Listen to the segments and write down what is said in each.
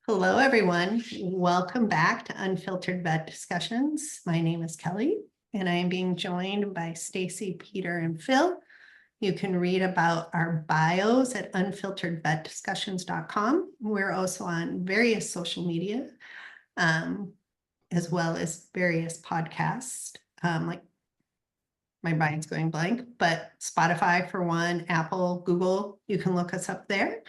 Hello, everyone. Welcome back to Unfiltered Vet Discussions. My name is Kelly, and I am being joined by Stacey, Peter, and Phil. You can read about our bios at unfilteredvetdiscussions.com. We're also on various social media, as well as various podcasts, like my mind's going blank, but Spotify for one, Apple, Google, you can look us up there.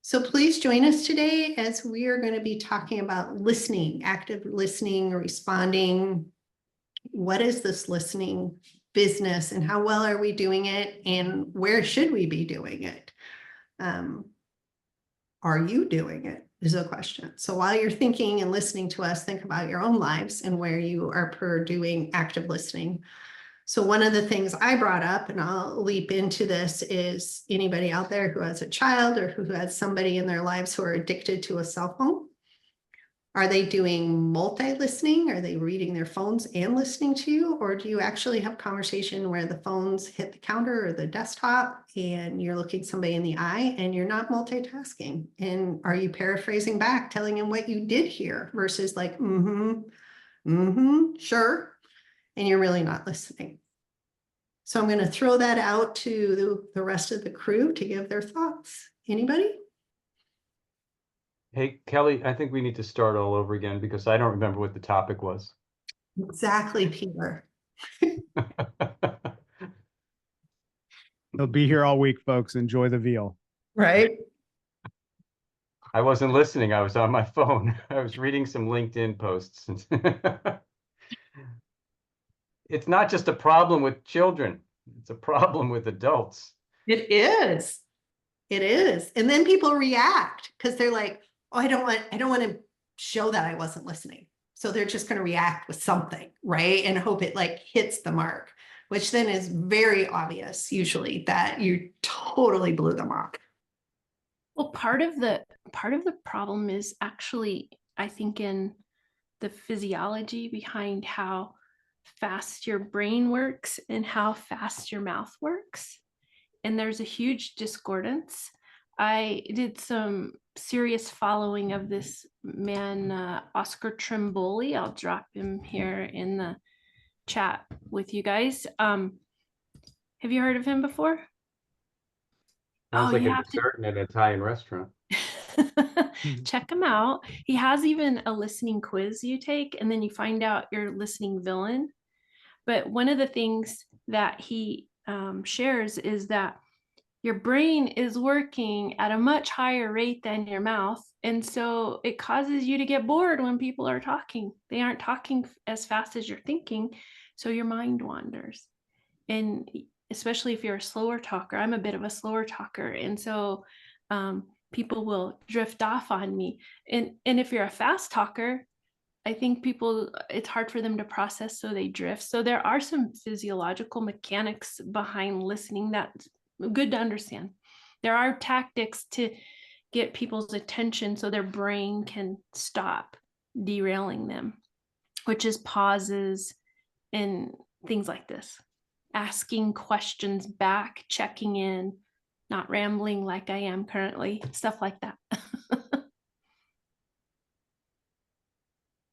So please join us today as we are going to be talking about listening, active listening, responding. What is this listening business and how well are we doing it and where should we be doing it? Are you doing it is a question. So while you're thinking and listening to us, think about your own lives and where you are doing active listening. So one of the things I brought up, and I'll leap into this, is anybody out there who has a child or who has somebody in their lives who are addicted to a cell phone? Are they doing multi-listening? Are they reading their phones and listening to you? Or do you actually have conversation where the phones hit the counter or the desktop and you're looking somebody in the eye and you're not multitasking? And are you paraphrasing back, telling them what you did hear versus like, sure. And you're really not listening. So I'm going to throw that out to the rest of the crew to give their thoughts. Anybody? Hey, Kelly, I think we need to start all over again because I don't remember what the topic was. Exactly, Peter. He'll be here all week, folks. Enjoy the veal. Right? I wasn't listening. I was on my phone. I was reading some LinkedIn posts. It's not just a problem with children. It's a problem with adults. It is. It is. And then people react because they're like, oh, I don't want to show that I wasn't listening. So they're just going to react with something, right? And hope it like hits the mark, which then is very obvious usually that you totally blew the mark. Well, part of the problem is actually, I think, in the physiology behind how fast your brain works and how fast your mouth works. And there's a huge discordance. I did some serious following of this man, Oscar Trimboli. I'll drop him here in the chat with you guys. Have you heard of him before? Sounds like you a have dessert in an Italian restaurant. Check him out. He has even a listening quiz you take, and then you find out your listening villain. But one of the things that he shares is that your brain is working at a much higher rate than your mouth. And so it causes you to get bored when people are talking. They aren't talking as fast as you're thinking. So your mind wanders. And especially if you're a slower talker, I'm a bit of a slower talker. And so people will drift off on me. And if you're a fast talker, I think it's hard for them to process, so they drift. So there are some physiological mechanics behind listening that's good to understand. There are tactics to get people's attention so their brain can stop derailing them, which is pauses and things like this. Asking questions back, checking in, not rambling like I am currently, stuff like that.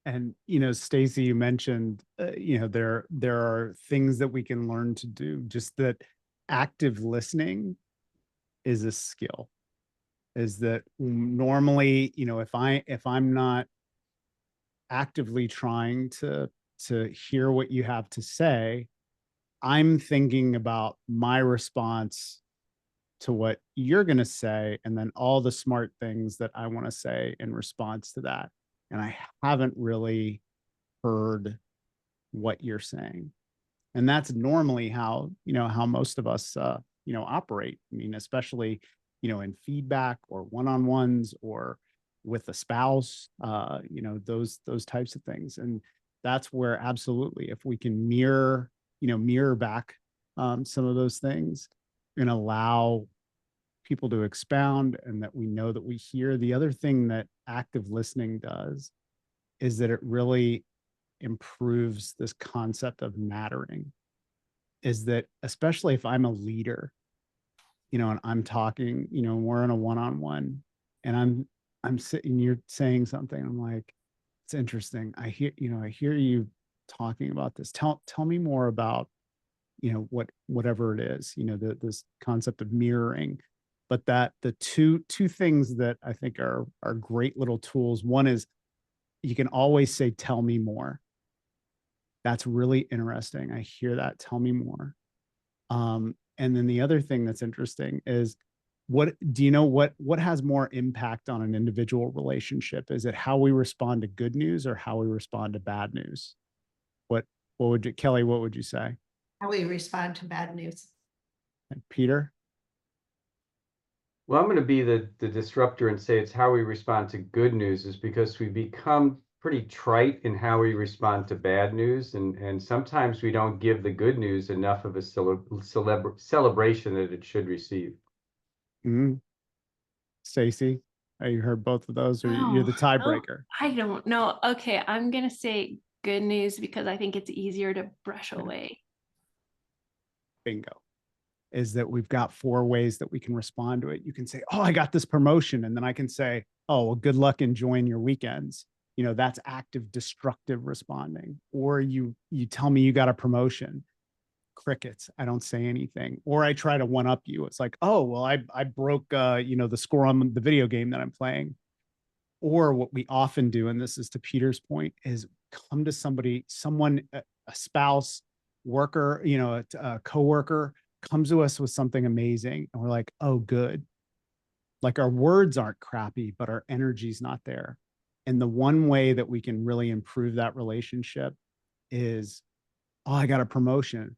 And, Stacey, you mentioned, there are things that we can learn to do. Just that active listening is a skill. Is that normally, if I'm not actively trying to hear what you have to say, I'm thinking about my response to what you're going to say, and then all the smart things that I want to say in response to that. And I haven't really heard what you're saying. And that's normally how most of us, operate. I mean, especially, in feedback or one-on-ones or with a spouse, those types of things. And that's where absolutely, if we can mirror back some of those things and allow people to expound and that we know that we hear. The other thing that active listening does is that it really improves this concept of mattering. Is that especially if I'm a leader and I'm talking, we're in a one-on-one, and I'm sitting, you're saying something. I'm like, it's interesting. I hear you talking about this. Tell me more about, whatever it is, this concept of mirroring. But that the two things that I think are great little tools. One is you can always say, tell me more. That's really interesting. I hear that. Tell me more. And then the other thing that's interesting is, what has more impact on an individual relationship? Is it how we respond to good news or how we respond to bad news? Kelly, what would you say? How we respond to bad news. And Peter? Well, I'm going to be the disruptor and say it's how we respond to good news, is because we become pretty trite in how we respond to bad news. And sometimes we don't give the good news enough of a celebration that it should receive. Mm-hmm. Stacee, you heard both of those, or you're the Oh, tiebreaker? I don't know. Okay, I'm gonna say good news because I think it's easier to brush away. Bingo. Is that we've got 4 ways that we can respond to it. You can say, oh, I got this promotion. And then I can say, oh, well, good luck enjoying your weekends. That's active, destructive responding. Or you tell me you got a promotion. Crickets. I don't say anything. Or I try to one up you. It's like, oh, well, I broke, the score on the video game that I'm playing. Or what we often do, and this is to Peter's point, is come to someone, a spouse, worker, a coworker, comes to us with something amazing, and we're like, oh, good. Like, our words aren't crappy, but our energy's not there. And the one way that we can really improve that relationship is, oh, I got a promotion.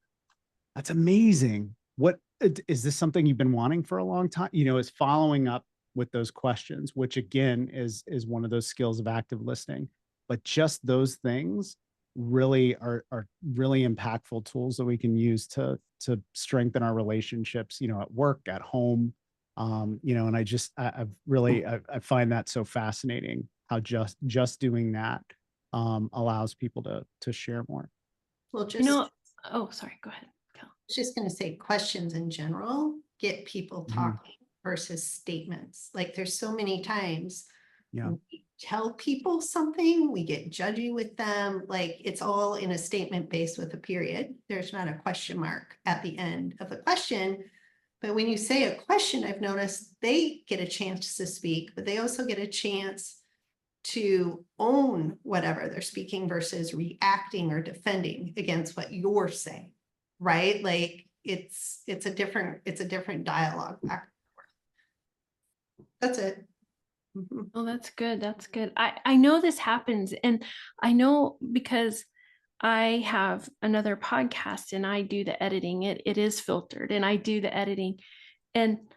That's amazing. What is this, something you've been wanting for a long time? Is following up with those questions, which again is one of those skills of active listening. But just those things really are really impactful tools that we can use to strengthen our relationships, at work, at home. And I find that so fascinating, how just doing that allows people to share more. Well, Oh, sorry, go ahead. just going to say questions in general get people Mhm. talking versus statements. Like, there's so many times Yeah. we tell people something, we get judgy with them. Like, it's all in a statement base with a period. There's not a question mark at the end of the question. But when you say a question, I've noticed they get a chance to speak, but they also get a chance to own whatever they're speaking versus reacting or defending against what you're saying. Right? Like, it's a different dialogue back and forth. That's it. Mhm. Oh, that's good. That's good. I know this happens, and I know because I have another podcast and I do the editing. It is filtered and I do the editing. And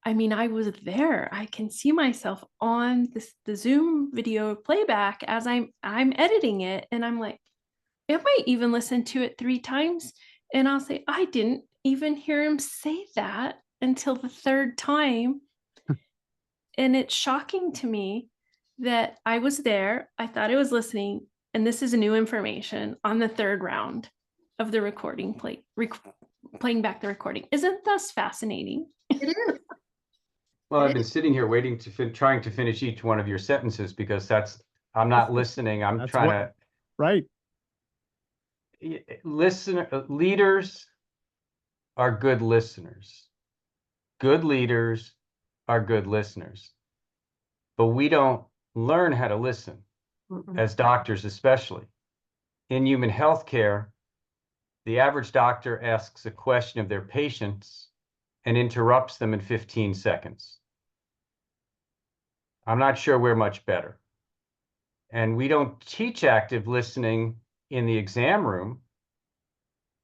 I mean, I was there. I can see myself on the Zoom video playback as I'm editing it, and I'm like, I might even listen to it 3 times, and I'll say, I didn't even hear him say that until the 3rd time. And it's shocking to me that I was there, I thought I was listening, and this is new information on the 3rd round of the recording playing back the recording. Isn't this fascinating? It is. Well, I've been sitting here waiting trying to finish each one of your sentences, because I'm not listening. I'm trying to. Right. Leaders are good listeners. Good leaders are good listeners. But we don't learn how to listen, as doctors especially. In human healthcare, the average doctor asks a question of their patients and interrupts them in 15 seconds. I'm not sure we're much better. And we don't teach active listening in the exam room.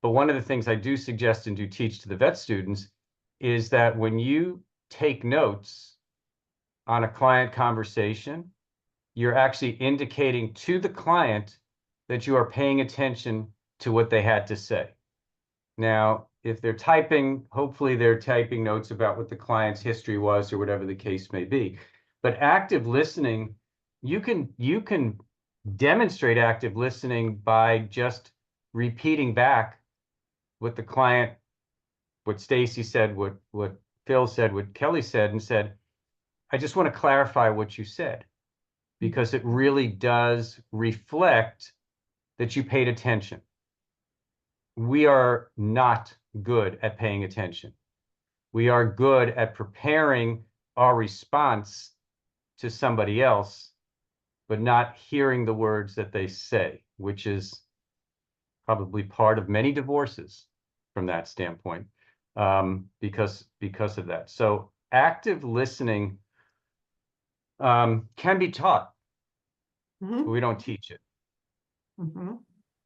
But one of the things I do suggest and do teach to the vet students is that when you take notes on a client conversation, you're actually indicating to the client that you are paying attention to what they had to say. Now, if they're typing, hopefully they're typing notes about what the client's history was or whatever the case may be. But active listening, you can demonstrate active listening by just repeating back what the client, what Stacee said, what Phil said, what Kelly said, and said, I just want to clarify what you said, because it really does reflect that you paid attention. We are not good at paying attention. We are good at preparing our response to somebody else, but not hearing the words that they say, which is probably part of many divorces from that standpoint, because of that. So active listening can be taught, but Mhm, we don't teach it. mhm.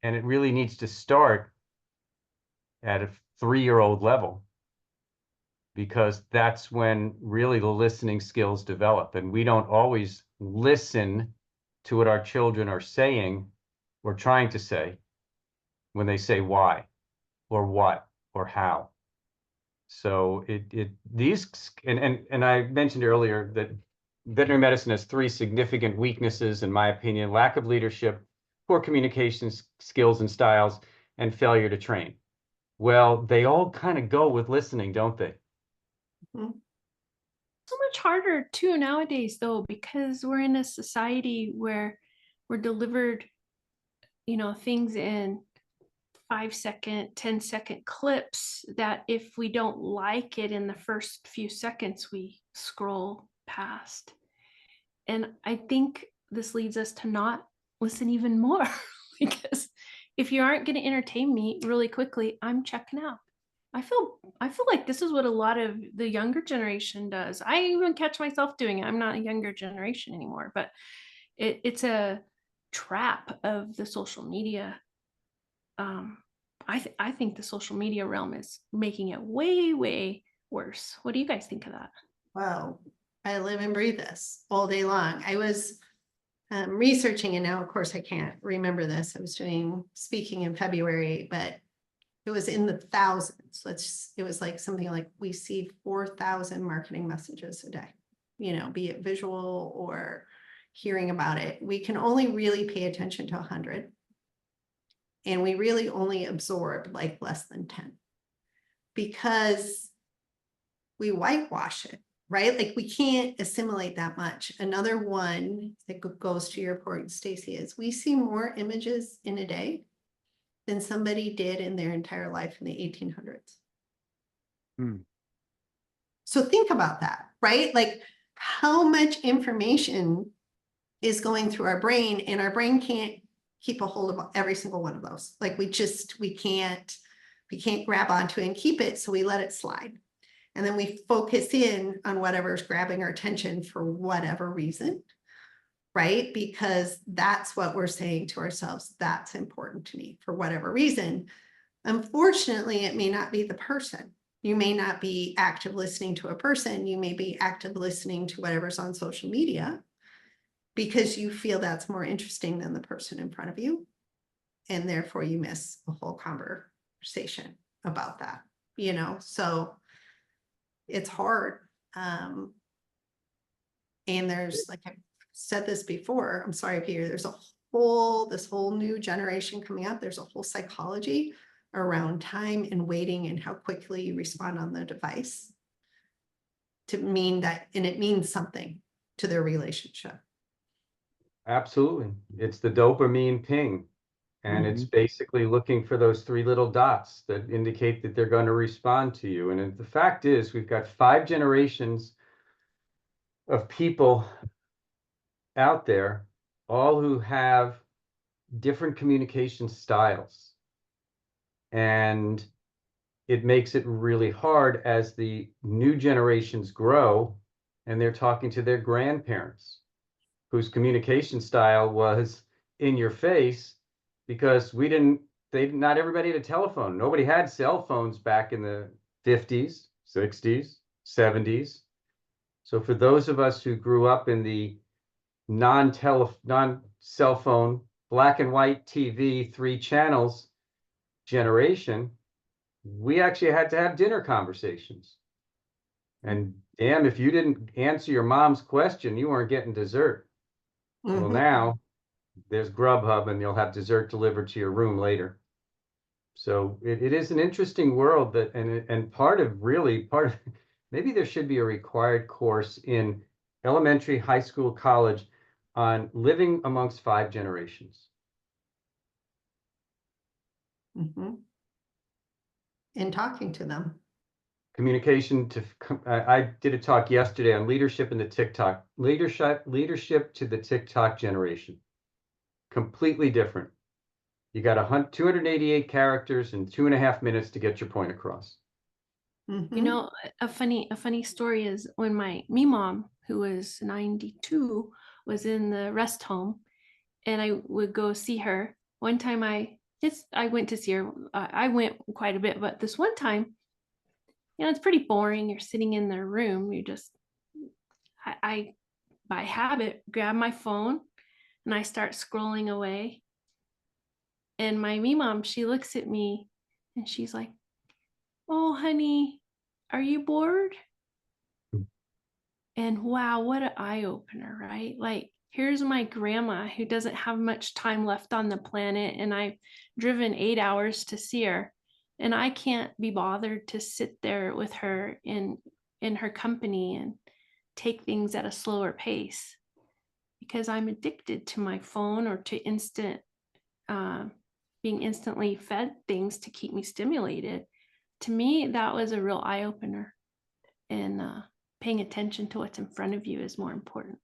And it really needs to start at a 3-year-old level, because that's when really the listening skills develop. And we don't always listen to what our children are saying or trying to say when they say why or what or how. So and I mentioned earlier that veterinary medicine has 3 significant weaknesses, in my opinion: lack of leadership, poor communications skills and styles, and failure to train. Well, they all kind of go with listening, don't they? So much harder too nowadays though, because we're in a society where we're delivered, things in 5-second, 10-second clips that if we don't like it in the first few seconds, we scroll past. And I think this leads us to not listen even more because if you aren't going to entertain me really quickly, I'm checking out. I feel like this is what a lot of the younger generation does. I even catch myself doing it. I'm not a younger generation anymore, but it's a trap of the social media. I think the social media realm is making it way, way worse. What do you guys think of that? Wow, I live and breathe this all day long. I was researching, and now of course I can't remember this. I was speaking in February, but it was in the thousands. It was like something like we see 4,000 marketing messages a day, be it visual or hearing about it. We can only really pay attention to 100. And we really only absorb like less than 10 because we whitewash it, right? Like we can't assimilate that much. Another one that goes to your point, Stacey, is we see more images in a day than somebody did in their entire life in the 1800s. So think about that, right? Like how much information is going through our brain, and our brain can't keep a hold of every single one of those. Like we can't grab onto it and keep it. So we let it slide. And then we focus in on whatever's grabbing our attention for whatever reason, right? Because that's what we're saying to ourselves. That's important to me for whatever reason. Unfortunately, it may not be the person. You may not be active listening to a person. You may be active listening to whatever's on social media because you feel that's more interesting than the person in front of you. And therefore you miss a whole conversation about that, so it's hard. And there's, like I've said this before, I'm sorry, Peter, there's this whole new generation coming up. There's a whole psychology around time and waiting and how quickly you respond on the device to mean that, and it means something to their relationship. Absolutely. It's the dopamine ping. And it's basically looking for those 3 little dots that indicate that they're going to respond to you. And the fact is, we've got 5 generations of people out there, all who have different communication styles. And it makes it really hard as the new generations grow and they're talking to their grandparents, whose communication style was in your face, because not everybody had a telephone. Nobody had cell phones back in the 50s, 60s, 70s. So for those of us who grew up in the non-cell phone, black and white TV, 3 channels generation, we actually had to have dinner conversations. And damn, if you didn't answer your mom's question, you weren't getting dessert. Well, now there's Grubhub and you'll have dessert delivered to your room later. So it is an interesting world and part of maybe there should be a required course in elementary, high school, college on living amongst 5 generations. Mhm. And talking to them. Communication to, I did a talk yesterday on leadership in the TikTok, leadership to the TikTok generation. Completely different. You got 288 characters and 2.5 minutes to get your point across. Mhm. You know, a funny story is when me mom, who was 92, was in the rest home, and I would go see her. One time I went to see her. I went quite a bit, but this one time, it's pretty boring. You're sitting in their room. You just, I by habit grab my phone and I start scrolling away. And my me mom, she looks at me and she's like, "Oh, honey, are you bored?" And wow, what an eye opener, right? Like, here's my grandma who doesn't have much time left on the planet, and I've driven 8 hours to see her, and I can't be bothered to sit there with her in her company and take things at a slower pace because I'm addicted to my phone or to being instantly fed things to keep me stimulated. To me, that was a real eye opener, and paying attention to what's in front of you is more important.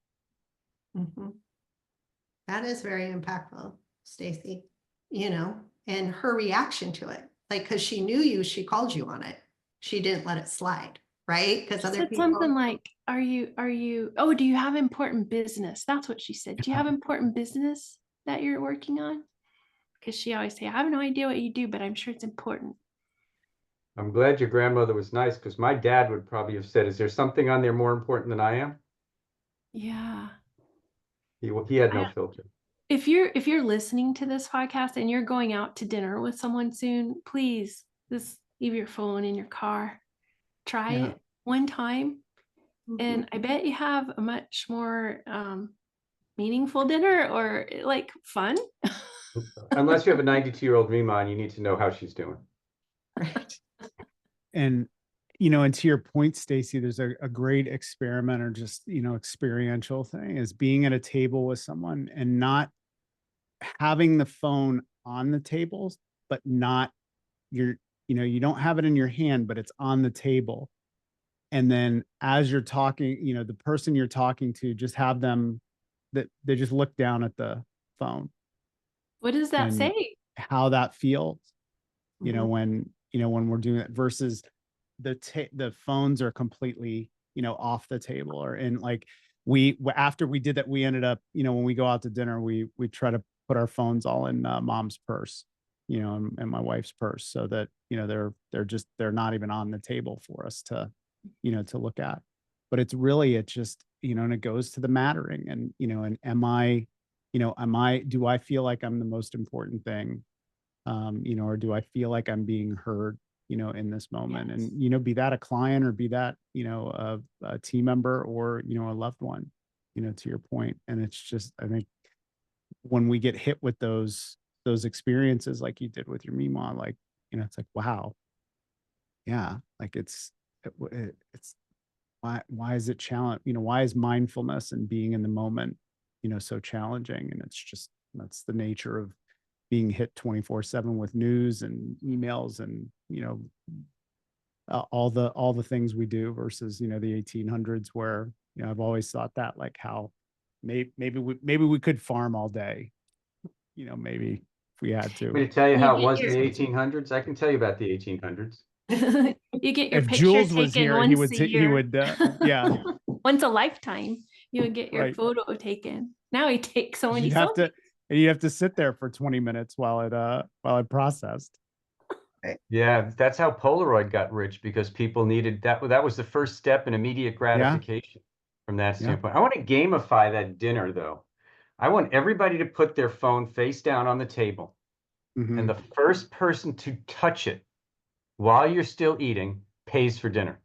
Mhm. That is very impactful, Stacey, and her reaction to it, like, because she knew you, she called you on it. She didn't let it slide, right? Because She other said people. something like, are you, oh, do you have important business? That's what she said. Do you have important business that you're working on? Because she always say, I have no idea what you do, but I'm sure it's important. I'm glad your grandmother was nice, because my dad would probably have said, is there something on there more important than I am? Yeah. He had no filter. If you're listening to this podcast and you're going out to dinner with someone soon, please just leave your phone in your car. Try Yeah. it one time, Mhm. and I bet you have a much more meaningful dinner, or like fun. Unless you have a 92-year-old Rima and you need to know how she's doing. Right. And, and to your point, Stacey, there's a great experiment or just, experiential thing is being at a table with someone and not having the phone on the table, but not you don't have it in your hand, but it's on the table. And then as you're talking, the person you're talking to, just have them that they just look down at the phone. What does that And say? how that feels, Mhm. when we're doing it versus the phones are completely, off the table or in like after we did that, we ended up, when we go out to dinner, we try to put our phones all in mom's purse, and my wife's purse so that, they're not even on the table for us to, to look at. But it's just, and it goes to the mattering and, and do I feel like I'm the most important thing? Or do I feel like I'm being heard, in this moment? Yes. And, be that a client or be that, a team member or, a loved one, to your point. And it's just, I think when we get hit with those experiences, like you did with your Mima, like, it's like, wow. Yeah. Like it's why is it challenge? Why is mindfulness and being in the moment, so challenging? And it's just, that's the nature of being hit 24/7 with news and emails and, all the things we do versus, the 1800s where, I've always thought that like how maybe we could farm all day, maybe if we had Want me to. to tell you You how it get was in your- the 1800s? I can tell you about the 1800s. You get your If picture Jules was taken here, once he would a he year. would yeah. Once a lifetime, you would get your Right. photo taken. Now he takes so many You'd have selfies. to sit there for 20 minutes while it processed. Yeah, that's how Polaroid got rich, because people needed that. That was the first step in immediate gratification from that Yeah. standpoint. I want to gamify that dinner, though. I want everybody to put their phone face down on the table, Mhm. and the first person to touch it while you're still eating pays for dinner.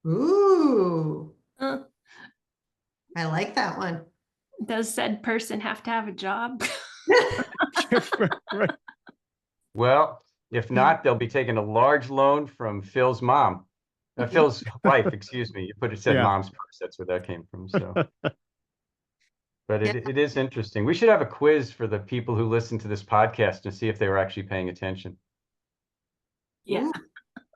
Ooh, Uh, I like that one. does said person have to have a job? Right. Well, if not, they'll be taking a large loan from Phil's mom. Phil's wife, excuse me. You said Yeah. mom's purse. That's where that came from. So, but Yeah. it is interesting. We should have a quiz for the people who listen to this podcast to see if they were actually paying attention. Yeah. Ooh,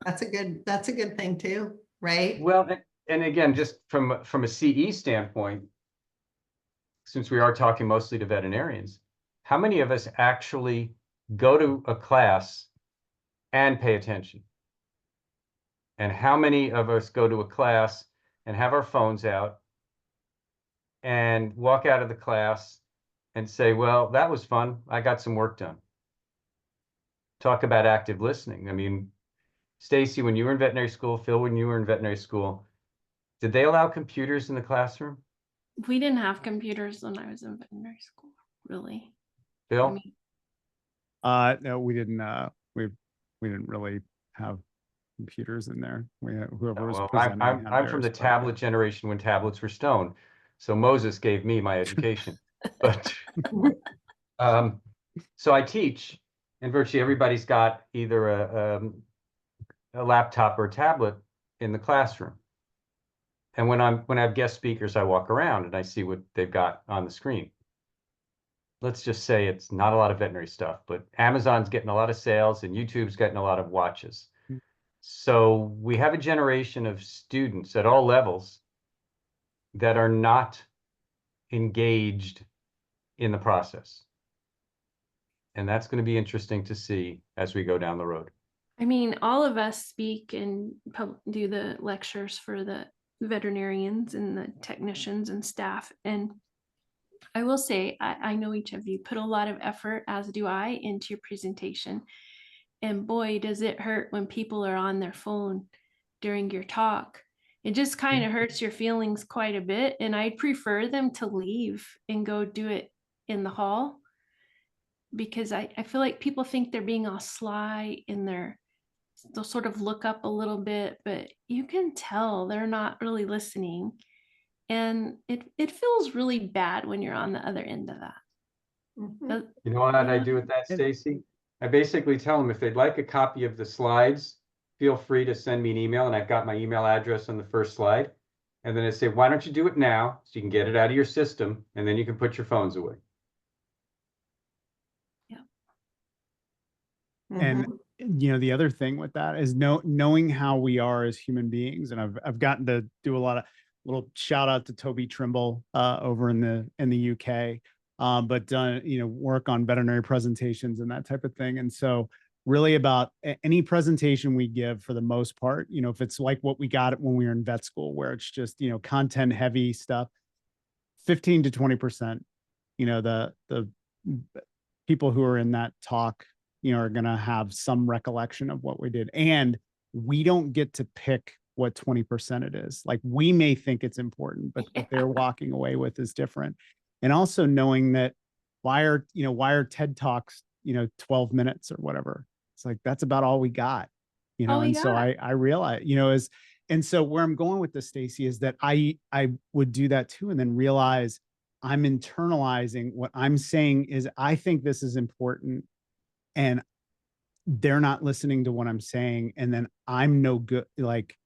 that's a good thing too, right? Well, and again, just from a CE standpoint, since we are talking mostly to veterinarians, how many of us actually go to a class and pay attention? And how many of us go to a class and have our phones out and walk out of the class and say, well, that was fun. I got some work done. Talk about active listening. I mean, Stacey, when you were in veterinary school, Phil, when you were in veterinary school, did they allow computers in the classroom? We didn't have computers when I was in veterinary school, really. Bill? I mean, No, we didn't. We didn't really have computers in there. We had, whoever was Well, presenting had I'm from the theirs, but- tablet generation when tablets were stone. So Moses gave me my education. But so I teach, and virtually everybody's got either a laptop or a tablet in the classroom. And when I have guest speakers, I walk around and I see what they've got on the screen. Let's just say it's not a lot of veterinary stuff, but Amazon's getting a lot of sales and YouTube's getting a lot of watches. So we have a generation of students at all levels that are not engaged in the process. And that's going to be interesting to see as we go down the road. I mean, all of us speak and do the lectures for the veterinarians and the technicians and staff. And I will say, I know each of you put a lot of effort, as do I, into your presentation. And boy, does it hurt when people are on their phone during your talk. It just kind of hurts your feelings quite a bit. And I'd prefer them to leave and go do it in the hall, because I feel like people think they're being all sly in they'll sort of look up a little bit, but you can tell they're not really listening. And it feels really bad when you're on the other end of that. Mhm. You know what I Yeah. do with that, And- Stacey? I basically tell them if they'd like a copy of the slides, feel free to send me an email, and I've got my email address on the first slide. And then I say, why don't you do it now so you can get it out of your system, and then you can put your phones away. And Mhm. you know, the other thing with that is knowing how we are as human beings. And I've gotten to do a lot of little shout out to Toby Trimble over in the UK, but done, you know, work on veterinary presentations and that type of thing. And so really about any presentation we give, for the most part, you know, if it's like what we got when we were in vet school, where it's just, you know, content heavy stuff, 15 to 20%, you know, the people who are in that talk, you know, are going to have some recollection of what we did. And we don't get to pick what 20% it is. Like, we may think it's important, but what they're walking away with is different. And also knowing that why are TED Talks, you know, 12 minutes or whatever. It's like, that's about all we got, you know? All we And so got. I realize, you know, and so where I'm going with this, Stacey, is that I would do that too. And then realize I'm internalizing what I'm saying is, I think this is important, and they're not listening to what I'm saying. And then I'm no good, like,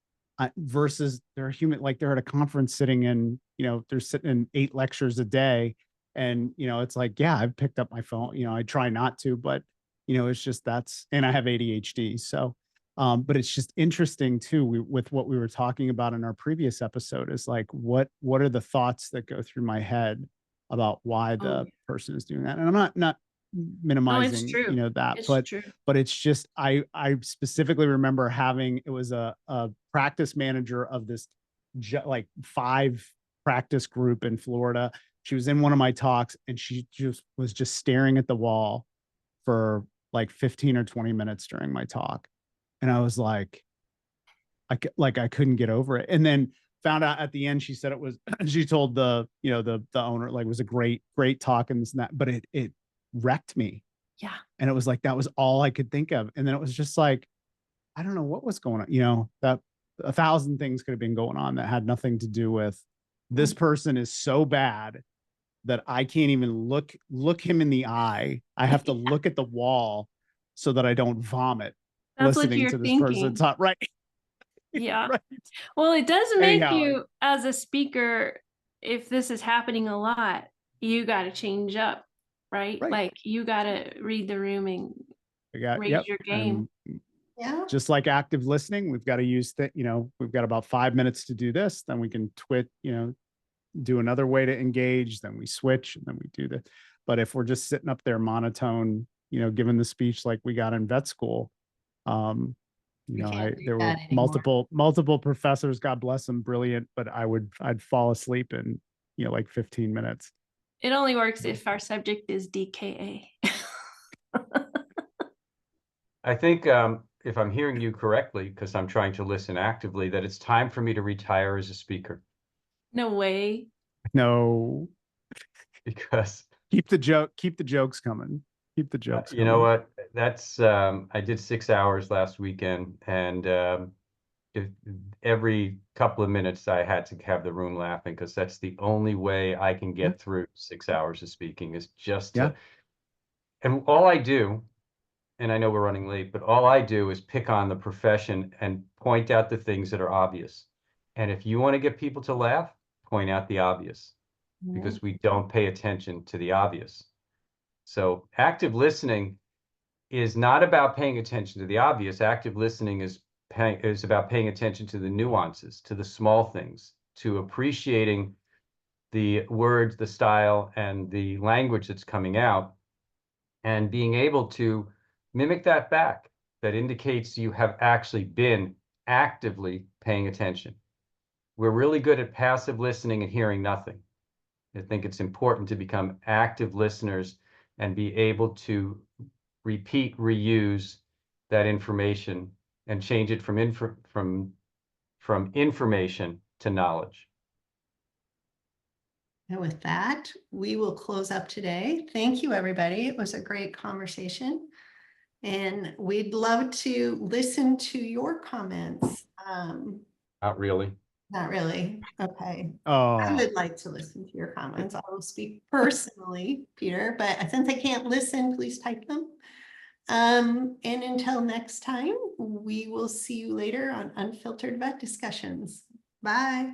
versus they're human, like they're at a conference sitting in, you know, they're sitting in 8 lectures a day. And, you know, it's like, yeah, I've picked up my phone, you know, I try not to, but, you know, it's just, and I have ADHD. So, but it's just interesting too, with what we were talking about in our previous episode, is like, what are the thoughts that go through my head about why the person is doing that? And I'm not No, minimizing, it's true. you know, that, It's but true. it's just, I specifically remember it was a practice manager of this like 5 practice group in Florida. She was in one of my talks, and she was just staring at the wall for like 15 or 20 minutes during my talk. And I was like, I couldn't get over it. And then found out at the end, she said it was, she told the owner, like, it was a great talk and this and that, but it wrecked me. Yeah. And it was like, that was all I could think of. And then it was just like, I don't know what was going on, you know, that 1,000 things could have been going on that had nothing to do with, this person is so bad that I can't even look him in the eye. I have to look at the wall so that I don't vomit That's what listening you're to this thinking. person talk. Right. Yeah. Right. Well, it does make Anyhow, you, as a speaker, if this is happening a lot, you got to change up, right? Right. Like you got to read the room and We got, raise yep. your game. And Yeah. just like active listening, we've got to use that, we've got about 5 minutes to do this, then we can do another way to engage, then we switch, and then we do the, but if we're just sitting up there monotone, giving the speech like we got in vet school, You can't do there were that anymore. multiple professors, God bless them, brilliant, but I'd fall asleep in, like 15 minutes. It only works if our subject is DKA. I think if I'm hearing you correctly, because I'm trying to listen actively, that it's time for me to retire as a speaker. No way. No, Because keep the jokes coming. Keep the jokes you know coming. what? That's I did 6 hours last weekend, and every couple of minutes I had to have the room laughing, because that's the only way I can Yeah. get through 6 hours of speaking, is just Yeah. to. And all I do, and I know we're running late, but all I do is pick on the profession and point out the things that are obvious. And if you want to get people to laugh, point out the obvious, because we don't pay attention to the obvious. So active listening is not about paying attention to the obvious. Active listening is about paying attention to the nuances, to the small things, to appreciating the words, the style, and the language that's coming out, and being able to mimic that back. That indicates you have actually been actively paying attention. We're really good at passive listening and hearing nothing. I think it's important to become active listeners and be able to repeat, reuse that information and change it from information to knowledge. And with that, we will close up today. Thank you, everybody. It was a great conversation. And we'd love to listen to your comments. Not really. Not really. Okay. I Oh, would like to listen to your comments. I will speak personally, Peter, but since I can't listen, please type them. And until next time, we will see you later on Unfiltered Vet Discussions. Bye.